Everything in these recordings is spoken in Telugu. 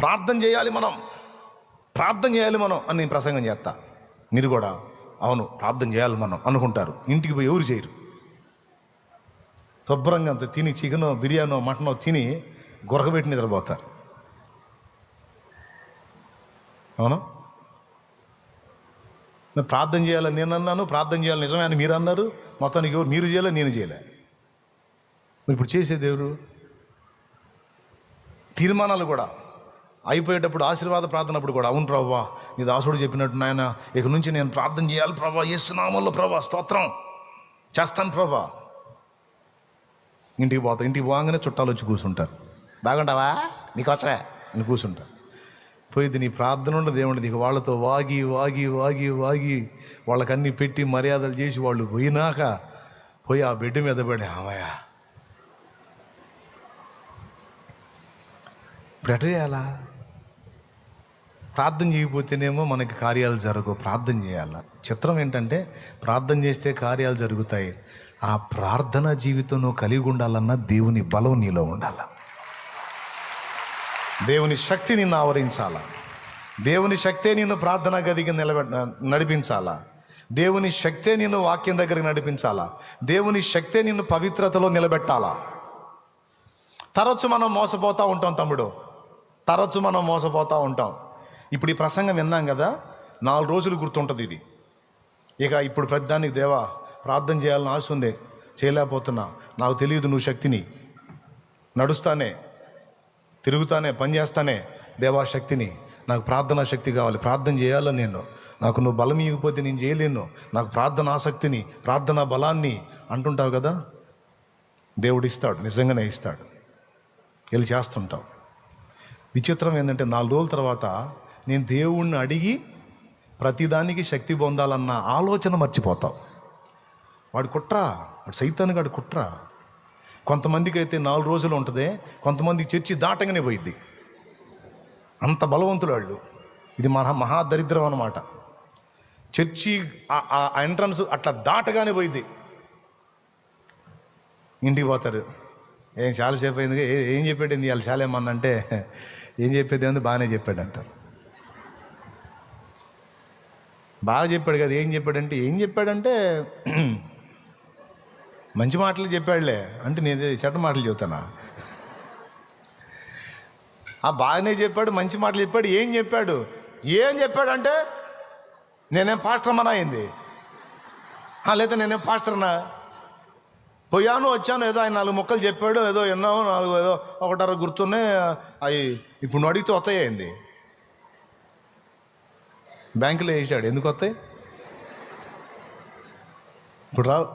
ప్రార్థన చేయాలి మనం అని నేను ప్రసంగం చేస్తా. మీరు కూడా అవును ప్రార్థన చేయాలి మనం అనుకుంటారు. ఇంటికి పోయి ఎవరు చేయరు. శుభ్రంగా అంత తిని చికెనో బిర్యానో మటనో తిని గొరకబెట్టి నిద్రపోతారు. అవునా? ప్రార్థన చేయాలని నేను అన్నాను, ప్రార్థన చేయాలని నిజమే అని మీరు అన్నారు. మొత్తానికి ఎవరు మీరు చేయలే, నేను చేయలే. ఇప్పుడు చేసేది ఎవరు? తీర్మానాలు కూడా అయిపోయేటప్పుడు ఆశీర్వాద ప్రార్థనప్పుడు కూడా అవును ప్రభువా నీ దాసుడు చెప్పినట్టు నాయన ఇక నుంచి నేను ప్రార్థన చేయాలి ప్రభా, యేసు నామములో ప్రభా స్తోత్రం చేస్తాను ప్రభా. ఇంటికి పోగానే చుట్టాలు వచ్చి కూర్చుంటారు. బాగుంటావా నీకోసమే అని కూర్చుంటారు. పోయిద్ది నీ ప్రార్థన ఉండదు ఏముండదు. ఇక వాళ్ళతో వాగి వాగి వాగి వాగి వాళ్ళకన్నీ పెట్టి మర్యాదలు చేసి వాళ్ళు పోయినాక పోయి ఆ బెడ్ మీద పడి అమ్మయ్య ఇప్పుడు ఎట్ట చేయాలా? ప్రార్థన చేయకపోతేనేమో మనకి కార్యాలు జరగవు. ప్రార్థన చేయాలా. చిత్రం ఏంటంటే ప్రార్థన చేస్తే కార్యాలు జరుగుతాయి. ఆ ప్రార్థన జీవితం నువ్వు కలిగి ఉండాలన్నా దేవుని బలం నీలో ఉండాల. దేవుని శక్తి నిన్ను ఆవరించాలా. దేవుని శక్తే నిన్ను ప్రార్థన గదికి నడిపించాలా. దేవుని శక్తే నిన్ను వాక్యం దగ్గరికి నడిపించాలా. దేవుని శక్తే నిన్ను పవిత్రతలో నిలబెట్టాలా. తరచు మనం మోసపోతూ ఉంటాం తమ్ముడు, తరచు మనం మోసపోతూ ఉంటాం. ఇప్పుడు ఈ ప్రసంగం విన్నాం కదా, 4 రోజులు గుర్తుంటుంది ఇది. ఇక ఇప్పుడు ప్రతిదానికి దేవా ప్రార్థన చేయాలని ఆశ ఉంది, చేయలేకపోతున్నా, నాకు తెలియదు నువ్వు శక్తిని, నడుస్తానే తిరుగుతానే పని చేస్తానే దేవా శక్తిని, నాకు ప్రార్థనా శక్తి కావాలి, ప్రార్థన చేయాలని నేను, నాకు నువ్వు బలం ఇవ్వకపోతే నేను చేయలేను, నాకు ప్రార్థన ఆసక్తిని ప్రార్థనా బలాన్ని అంటుంటావు కదా. దేవుడు ఇస్తాడు, నిజంగానే ఇస్తాడు. వెళ్ళి చేస్తుంటావు. విచిత్రం ఏంటంటే 4 రోజుల తర్వాత నేను దేవుణ్ణి అడిగి ప్రతిదానికి శక్తి పొందాలన్న ఆలోచన మర్చిపోతావు. వాడు సైతాను గాడు కుట్ర. కొంతమందికి అయితే 4 రోజులు ఉంటుంది, కొంతమందికి చర్చి దాటంగానే పోయిద్ది. అంత బలవంతులు వాళ్ళు. ఇది మహాదరిద్రం అన్నమాట. చర్చి ఆ ఎంట్రన్స్ అట్లా దాటగానే పోయిద్ది. ఇంటికి పోతారు, ఏం చాలాసేపు అయింది, ఏం చెప్పాడు వాళ్ళు చాలా ఏమన్నా అంటే ఏం చెప్పేది ఏముంది బాగానే చెప్పాడు అంటారు. బాగా చెప్పాడు కదా, ఏం చెప్పాడంటే మంచి మాటలు చెప్పాడులే అంటే నేను చెడ్డ మాటలు చెబుతానా? బాగానే చెప్పాడు, మంచి మాటలు చెప్పాడు. ఏం చెప్పాడంటే నేనేం పాస్టర్మనా అయింది, లేదా నేనేం పాస్టర్నా? పోయాను వచ్చాను, ఏదో ఆయన 4 ముక్కలు చెప్పాడు, ఏదో విన్నాము, 4 ఏదో 1-2 గుర్తున్నాయి. అవి ఇప్పుడు నువ్వు అడిగితే వస్తాయి. అయింది బ్యాంకులో వేసాడు, ఎందుకు వస్తాయి ఇప్పుడు రావు.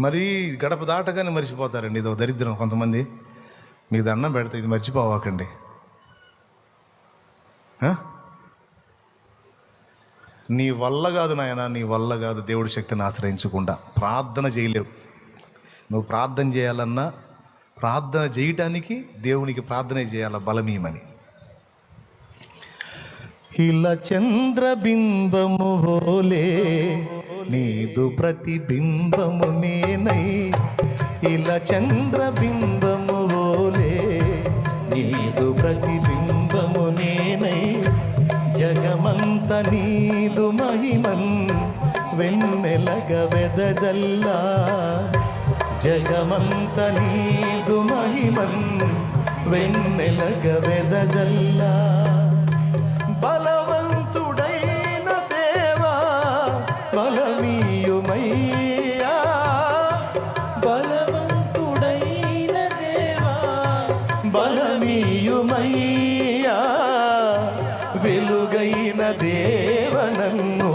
మరి గడప దాటగానే మర్చిపోతారండి. ఇది దరిద్రం. కొంతమంది మీకు దండం పెడితే ఇది మర్చిపోవాకండి. నీ వల్ల కాదు నాయన, నీ వల్ల కాదు. దేవుడి శక్తిని ఆశ్రయించకుండా ప్రార్థన చేయలేవు. నువ్వు ప్రార్థన చేయాలన్నా ప్రార్థన చేయటానికి దేవునికి ప్రార్థన చేయాల బలమీమని. ఇలా చంద్రబింబము ఓలే నీదు ప్రతిబింబము నేనై, ఇలా చంద్రబింబము ఓలే నీదు ప్రతిబింబము నేనై, జగమంత నీదు మహిమన్ వెన్నెలగ వెదజల్లా, జగమంత నీదు మహిమన్ వెన్నెలగ వెదజల్లా. బలవంతుడైన దేవా బలమీయుమయ్యా, బలవంతుడైన దేవా బలమీయుమయ్యా, వెలుగైన దేవ నన్ను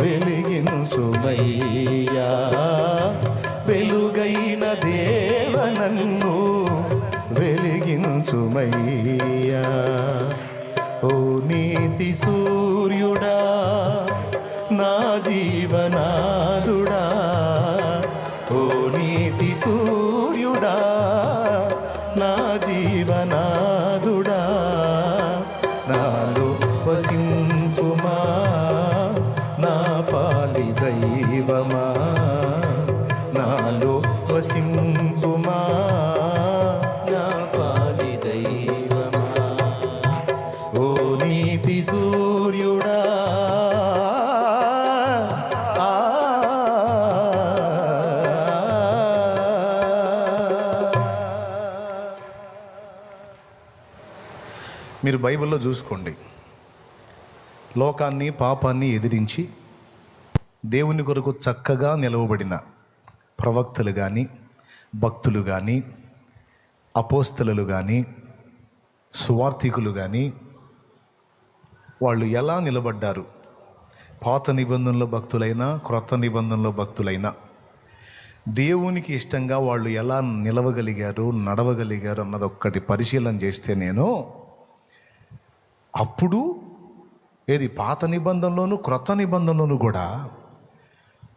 వెలిగించుమయ్యా, వెలుగైన దేవ నన్ను వెలిగించుమయ్యా. ఓ నీతి సూర్యుడా నా జీవనాదుడా, ఓ నీతి సూర్యుడా నా జీవనాదుడా, నాలో వసించుమా నా పాలి దైవమా, నాలో వసించుమా మీరు బైబిల్లో చూసుకోండి, లోకాన్ని పాపాన్ని ఎదిరించి దేవుని కొరకు చక్కగా నిలవబడిన ప్రవక్తలు కానీ, భక్తులు కానీ, అపోస్తలులు కానీ, సువార్థికులు కానీ వాళ్ళు ఎలా నిలబడ్డారు? పాత నిబంధనలో భక్తులైనా క్రొత్త నిబంధనలో భక్తులైనా దేవునికి ఇష్టంగా వాళ్ళు ఎలా నిలవగలిగారు, నడవగలిగారు అన్నది ఒక్కటి పరిశీలన చేస్తే నేను అప్పుడు ఏది పాత నిబంధనలోను క్రొత్త నిబంధనలోను కూడా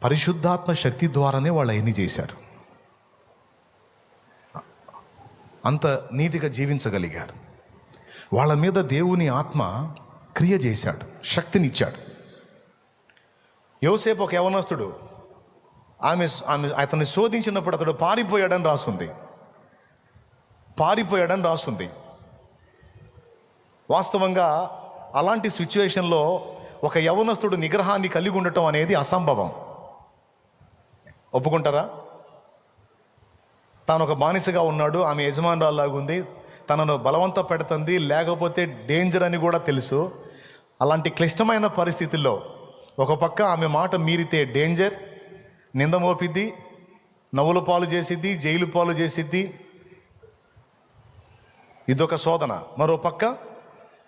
పరిశుద్ధాత్మ శక్తి ద్వారానే వాళ్ళు అవన్నీ చేశారు. అంత నీతిగా జీవించగలిగారు. వాళ్ళ మీద దేవుని ఆత్మ క్రియ చేశాడు, శక్తినిచ్చాడు. యోసేపు ఒక యవనస్తుడు, ఆమె అతన్ని శోధించినప్పుడు అతడు పారిపోయాడని రాస్తుంది. వాస్తవంగా అలాంటి సిచ్యువేషన్లో ఒక యవనస్తుడు నిగ్రహాన్ని కలిగి ఉండటం అనేది అసంభవం. ఒప్పుకుంటారా? తాను ఒక బానిసగా ఉన్నాడు, ఆమె యజమానురాల్లాగా ఉంది, తనను బలవంత పెడుతుంది, లేకపోతే డేంజర్ అని కూడా తెలుసు. అలాంటి క్లిష్టమైన పరిస్థితుల్లో ఒక పక్క ఆమె మాట మీరితే డేంజర్, నింద మోపిద్ది, నవ్వుల పాలు చేసిద్ది, జైలు పాలు చేసిద్ది, ఇదొక శోధన. మరో పక్క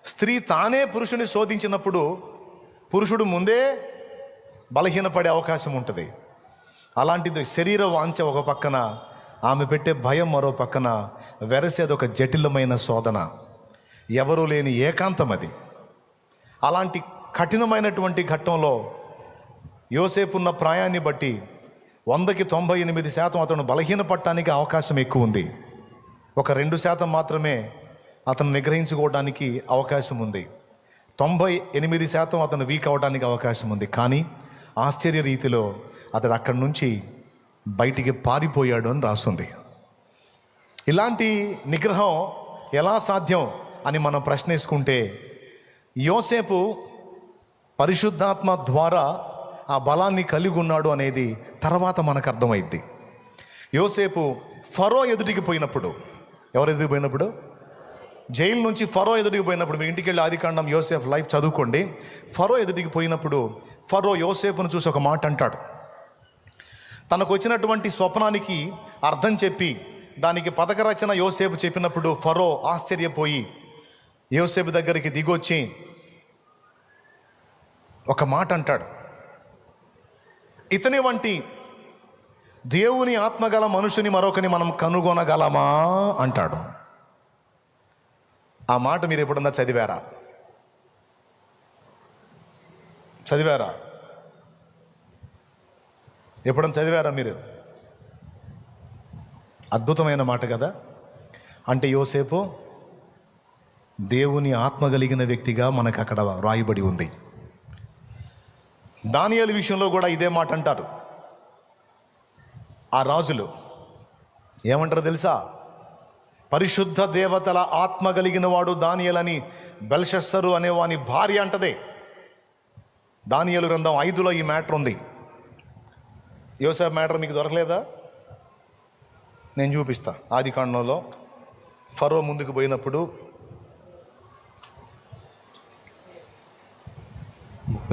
స్త్రీ తానే పురుషుని శోధించినప్పుడు పురుషుడు ముందే బలహీనపడే అవకాశం ఉంటుంది. అలాంటిది శరీర వాంఛ ఒక పక్కన, ఆమె పెట్టే భయం మరో పక్కన, వెరసేది ఒక జటిలమైన శోధన, ఎవరూ లేని ఏకాంతం అది. అలాంటి కఠినమైనటువంటి ఘట్టంలో యోసేపు ఉన్న ప్రాయాన్ని బట్టి 100కి 98% అతను బలహీనపడటానికి అవకాశం ఎక్కువ ఉంది. ఒక 2% మాత్రమే అతను నిగ్రహించుకోవడానికి అవకాశం ఉంది. 98% అతను వీక్ అవడానికి అవకాశం ఉంది. కానీ ఆశ్చర్య రీతిలో అతడు అక్కడి నుంచి బయటికి పారిపోయాడు అని రాస్తుంది. ఇలాంటి నిగ్రహం ఎలా సాధ్యం అని మనం ప్రశ్నించుకుంటే, యోసేపు పరిశుద్ధాత్మ ద్వారా ఆ బలాన్ని కలిగి ఉన్నాడు అనేది తర్వాత మనకు అర్థమైద్ది. యోసేపు ఫరో ఎదుటికి పోయినప్పుడు, ఎవరు ఎదుటికి పోయినప్పుడు? జైలు నుంచి ఫరో ఎదుటికి పోయినప్పుడు, మీరు ఇంటికి వెళ్ళి ఆదికాండం యోసేపు లైఫ్ చదువుకోండి. ఫరో ఎదుటికి పోయినప్పుడు ఫరో యోసేపును చూసి ఒక మాట అంటాడు. తనకు వచ్చినటువంటి స్వప్నానికి అర్థం చెప్పి దానికి పథక రచన యోసేపు చెప్పినప్పుడు ఫరో ఆశ్చర్యపోయి యోసేపు దగ్గరికి దిగొచ్చి ఒక మాట అంటాడు, ఇతని వంటి దేవుని ఆత్మగల మనుషుని మరొకని మనం కనుగొనగలమా అంటాడు. ఆ మాట మీరు ఎప్పుడన్నా చదివారా? ఎప్పుడన్నా చదివారా మీరు? అద్భుతమైన మాట కదా. అంటే యోసేపు దేవుని ఆత్మ కలిగిన వ్యక్తిగా మనకు అక్కడ రాయబడి ఉంది. దానియేలు విషయంలో కూడా ఇదే మాట అంటారు. ఆ రాజులు ఏమంటారు తెలుసా? పరిశుద్ధ దేవతల ఆత్మ కలిగిన వాడు దానియేలని బెల్షస్సరు అనేవాని భార్య అంటదే. దానియేలు గ్రంథం 5లో ఈ మ్యాటర్ ఉంది. యోసేపు మ్యాటర్ మీకు దొరకలేదా? నేను చూపిస్తా. ఆదికాండంలో ఫరో ముందుకు పోయినప్పుడు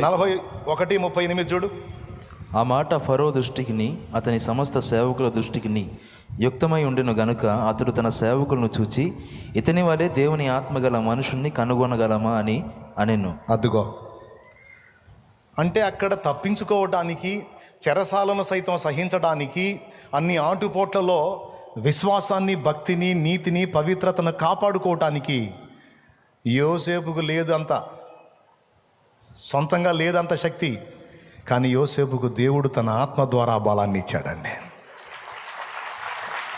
41:38 చూడు. ఆ మాట ఫరో దృష్టికిని అతని సమస్త సేవకుల దృష్టికిని యుక్తమై ఉండెను గనుక అతడు తన సేవకులను చూచి ఇతని వలె దేవుని ఆత్మగల మనుషుణ్ణి కనుగొనగలమా అని అనెను. అదుగో, అంటే అక్కడ తప్పించుకోవడానికి, చెరసాలను సైతం సహించడానికి, అన్ని ఆటుపోట్లలో విశ్వాసాన్ని, భక్తిని, నీతిని, పవిత్రతను కాపాడుకోవటానికి యోసేపుకు లేదు అంత, సొంతంగా లేదంత శక్తి. కానీ యోసేపుకు దేవుడు తన ఆత్మ ద్వారా బలాన్ని ఇచ్చాడండి.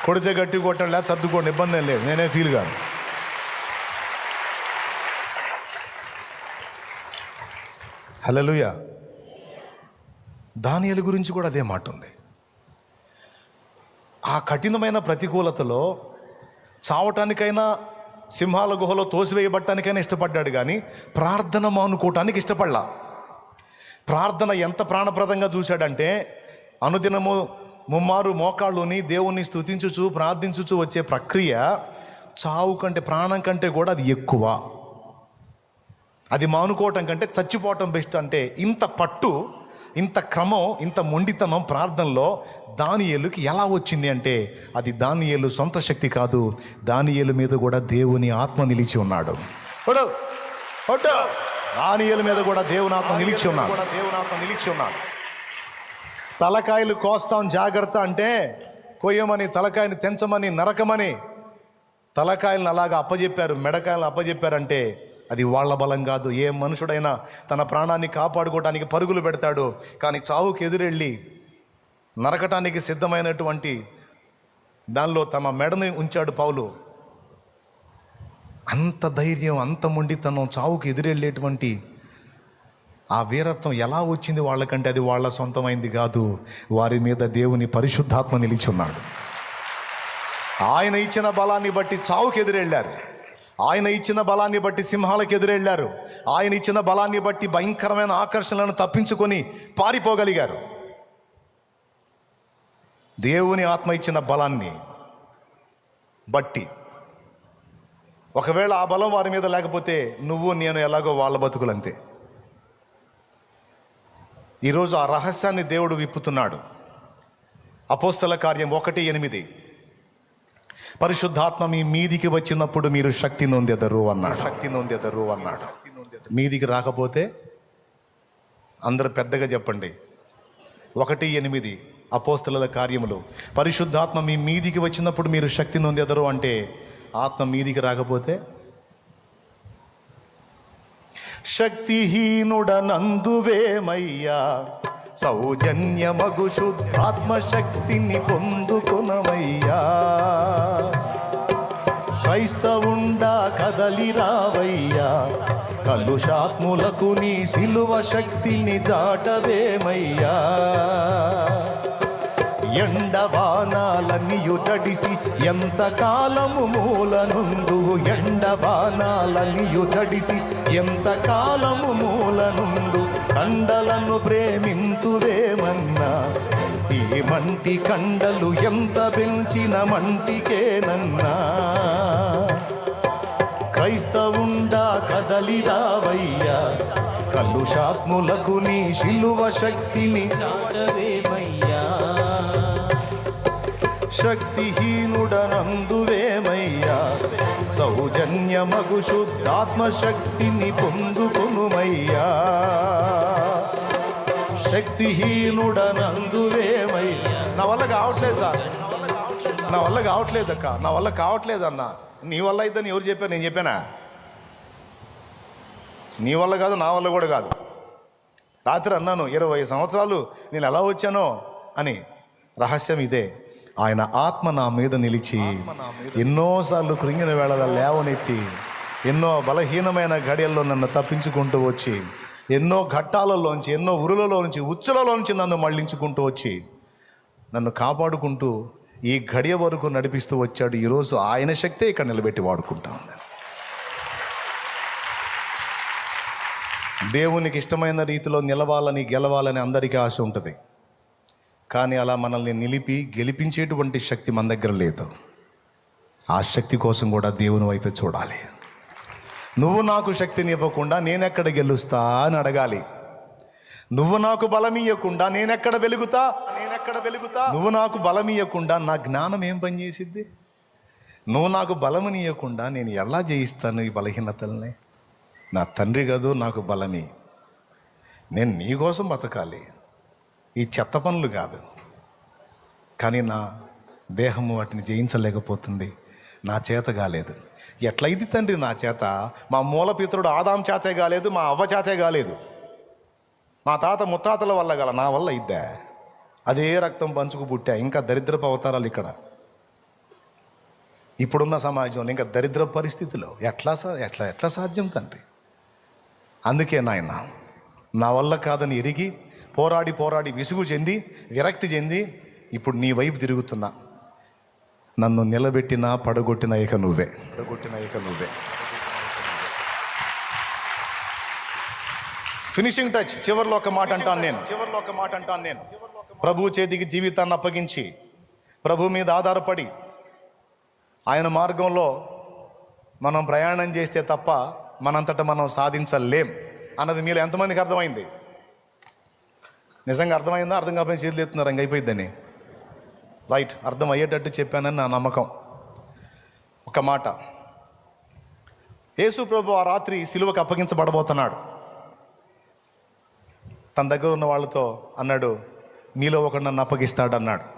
కొడితే గట్టి కొట్టడం లేదు, సర్దుకోండి, ఇబ్బంది ఏం లేదు, నేనే ఫీల్ కాదు. హల్లెలూయా. దానియేలు గురించి కూడా అదే మాట ఉంది. ఆ కఠినమైన ప్రతికూలతలో చావటానికైనా, సింహాల గుహలో తోసివేయబట్టానికైనా ఇష్టపడ్డాడు, కానీ ప్రార్థన మానుకోవటానికి ఇష్టపడలా. ప్రార్థన ఎంత ప్రాణప్రదంగా చూశాడంటే, అనుదినము ముమ్మారు మోకాళ్ళుని దేవుణ్ణి స్తుతించుచు ప్రార్థించుచు వచ్చే ప్రక్రియ చావు కంటే, ప్రాణం కంటే కూడా అది ఎక్కువ. అది మానుకోవటం కంటే చచ్చిపోవటం బెస్ట్. అంటే ఇంత పట్టు, ఇంత క్రమం, ఇంత మొండితనం ప్రార్థనలో దానియేలుకి ఎలా వచ్చింది అంటే అది దానియేలు సొంత శక్తి కాదు. దానియేలు మీద కూడా దేవుని ఆత్మ నిలిచి ఉన్నాడు. దానియేలు మీద కూడా దేవుని ఆత్మ నిలిచి ఉన్నాడు. తలకాయలు కోస్తాం జాగ్రత్త అంటే కొయ్యమని, తలకాయని తెంచమని, నరకమని తలకాయలను అలాగా అప్పజెప్పారు, మెడకాయలను అప్పజెప్పారంటే అది వాళ్ళ బలం కాదు. ఏ మనుషుడైనా తన ప్రాణాన్ని కాపాడుకోవడానికి పరుగులు పెడతాడు, కానీ చావుకు ఎదురెళ్ళి నరకటానికి సిద్ధమైనటువంటి దానిలో తమ మెడని ఉంచాడు పౌలు. అంత ధైర్యం, అంత మొండితనం, చావుకు ఎదురెళ్ళేటువంటి ఆ వీరత్వం ఎలా వచ్చింది వాళ్ళకంటే అది వాళ్ళ సొంతమైంది కాదు. వారి మీద దేవుని పరిశుద్ధాత్మ నిలిచున్నాడు. ఆయన ఇచ్చిన బలాన్ని బట్టి చావుకు ఎదురెళ్ళారు. ఆయన ఇచ్చిన బలాన్ని బట్టి సింహాలకు ఎదురెళ్ళారు. ఆయన ఇచ్చిన బలాన్ని బట్టి భయంకరమైన ఆకర్షణలను తప్పించుకొని పారిపోగలిగారు. దేవుని ఆత్మ ఇచ్చిన బలాన్ని బట్టి ఒకవేళ ఆ బలం వారి మీద లేకపోతే నువ్వు నేను ఎలాగో వాళ్ళ బతుకులంతే. ఈరోజు ఆ రహస్యాన్ని దేవుడు విప్పుతున్నాడు. అపోస్తల కార్యం 1:8 పరిశుద్ధాత్మ మీ మీదికి వచ్చినప్పుడు మీరు శక్తి నొందెదరు అన్నాడు. మీదికి రాకపోతే అందరు పెద్దగా చెప్పండి. 1:8 అపోస్తలుల కార్యములు. పరిశుద్ధాత్మ మీ మీదికి వచ్చినప్పుడు మీరు శక్తి నొందెదరు అంటే ఆత్మ మీదికి రాకపోతే శక్తిహీనుడనందువేమయ్యా, సౌజన్యమగు శుద్ధాత్మ శక్తిని పొందుకొనవయ్యా. క్రైస్తవుండా కదలిరావయ్యా, కలుషాత్ములకు నీ సిలువ శక్తిని జాటవేమయ్యా. ఎండవానాలనియు తడిసి ఎంతకాలము మూలనుందువు, ఎండవానాలనియు తడిసి ఎంతకాలము మూలనుందు. కండలను ప్రేమింతువేమన్నా, ఈ మంటి కండలు ఎంత పెంచిన మంటికేనన్నా. క్రైస్తవుండా కదలిరావయ్యా, కలుషాత్ములకు నీ శిలువ శక్తిని చాటవేమయ్యా. శక్తిహీనుడనందువేమయ్యా, సౌజన్యమగు శుద్ధాత్మ శక్తిని పొందుకొనుమయ్యా. శక్తిహీనుడనందువేమయ్యా. నా వల్ల కావట్లేదు సార్, నా వల్ల కావట్లేదు అక్క, నా వల్ల కావట్లేదు అన్న. నీ వల్ల అయిద్దని ఎవరు చెప్పారు? నేను చెప్పానా? నీ వల్ల కాదు, నా వల్ల కూడా కాదు. రాత్రి అన్నాను 20 సంవత్సరాలు నేను ఎలా వచ్చానో అని. రహస్యం ఇదే, ఆయన ఆత్మ నా మీద నిలిచి ఎన్నోసార్లు కృంగిన వేళలో లేవనెత్తి, ఎన్నో బలహీనమైన ఘడియల్లో నన్ను తప్పించుకుంటూ వచ్చి, ఎన్నో ఘట్టాలలోంచి, ఎన్నో ఉరులలోంచి, ఉచ్చులలోంచి నన్ను మళ్ళించుకుంటూ వచ్చి, నన్ను కాపాడుకుంటూ ఈ ఘడియ వరకు నడిపిస్తూ వచ్చాడు. ఈరోజు ఆయన శక్తే ఇక్కడ నిలబెట్టి వాడుకుంటా ఉంది. దేవునికి ఇష్టమైన రీతిలో నిలవాలని, గెలవాలని అందరికీ ఆశ ఉంటుంది. కానీ అలా మనల్ని నిలిపి గెలిపించేటువంటి శక్తి మన దగ్గర లేదు. ఆ శక్తి కోసం కూడా దేవుని వైపు చూడాలి. నువ్వు నాకు శక్తిని ఇవ్వకుండా నేనెక్కడ గెలుస్తా అని అడగాలి. నువ్వు నాకు బలం ఇవ్వకుండా నేనెక్కడ వెలుగుతా. నువ్వు నాకు బలం ఇవ్వకుండా నా జ్ఞానం ఏం పనిచేసిద్ది? నువ్వు నాకు బలముని ఇవ్వకుండా నేను ఎలా జయిస్తాను ఈ బలహీనతల్ని? నా తండ్రి కాదు నాకు బలమి. నేను నీ కోసం బతకాలి, ఈ చెత్త పనులు కాదు. కానీ నా దేహము వాటిని జయించలేకపోతుంది, నా చేత కాలేదు. ఎట్లయితే తండ్రి నా చేత? మా మూలపితరుడు ఆదాం చేతే కాలేదు, మా అవ్వ చేతే కాలేదు, మా తాత ముత్తాతల వల్ల గల, నా వల్ల ఇద్దా? అదే రక్తం పంచుకు పుట్టా. ఇంకా దరిద్రపు అవతారాలు ఇక్కడ ఇప్పుడున్న సమాజంలో, ఇంకా దరిద్ర పరిస్థితిలో ఎట్లా సాధ్యం తండ్రి? అందుకే నాయన, నా వల్ల కాదని ఎరిగి పోరాడి విసుగు చెంది, విరక్తి చెంది ఇప్పుడు నీ వైపు తిరుగుతున్నా. నన్ను నిలబెట్టినా పడగొట్టిన ఇక నువ్వే. Finishing touch. చివరిలో ఒక మాట అంటాను నేను. ప్రభు చేతికి జీవితాన్ని అప్పగించి, ప్రభు మీద ఆధారపడి, ఆయన మార్గంలో మనం ప్రయాణం చేస్తే తప్ప మనంతట మనం సాధించలేం అన్నది మీలో ఎంతమందికి అర్థమైంది? నిజంగా అర్థమైందా? అర్థం కాకపోయిన చేతులు ఎత్తున్నారు, ఇంక అయిపోయిద్దని. రైట్, అర్థం అయ్యేటట్టు చెప్పానని నా నమ్మకం. ఒక మాట, యేసు ప్రభు ఆ రాత్రి సిలువకు అప్పగించబడబోతున్నాడు. తన దగ్గర ఉన్న వాళ్ళతో అన్నాడు, మీలో ఒకడు నన్ను అప్పగిస్తాడు అన్నాడు.